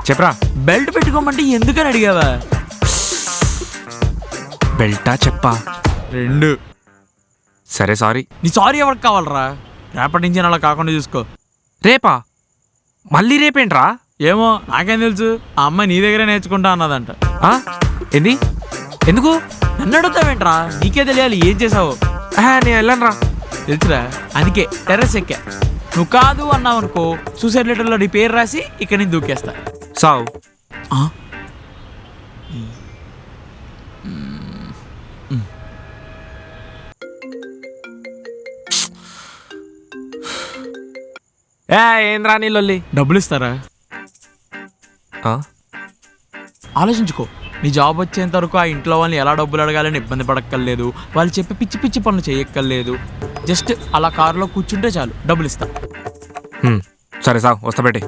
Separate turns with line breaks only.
చెప్పరా.
బెల్ట్ పెట్టుకోమంటే ఎందుకని అడిగావా?
బెల్టా చెప్పా?
2.
సరే సారీ.
నీ సారీ ఎవరికి కావాలరా? రేపటి నుంచి అలా కాకుండా చూసుకో.
రేపా? మళ్ళీ రేపేంట్రా?
ఏమో నాకేం తెలుసు, ఆ అమ్మాయి నీ దగ్గరే నేర్చుకుంటా అన్నదంట.
ఏంది? ఎందుకు
నన్ను అడుగుతావేంట్రా? నీకే తెలియాలి ఏం చేసావు.
నేను వెళ్ళనురా.
తెలుసురా, అందుకే టెర్రస్ ఎక్కా. నువ్వు కాదు అన్నావు అనుకో, సూసైడ్ లెటర్లో నీ పేరు రాసి ఇక్కడ నుంచి దూకేస్తా.
సావు. ఏంద్రా నీ లొల్లి?
డబ్బులు ఇస్తారా? ఆలోచించుకో. నీ జాబ్ వచ్చేంత వరకు ఆ ఇంట్లో వాళ్ళని ఎలా డబ్బులు అడగాలని ఇబ్బంది పడక్కర్లేదు. వాళ్ళు చెప్పి పిచ్చి పిచ్చి పనులు చేయక్కర్లేదు. జస్ట్ అలా కారులో కూర్చుంటే చాలు, డబ్బులు ఇస్తా.
సరే సావు, వస్తా పెట్టి.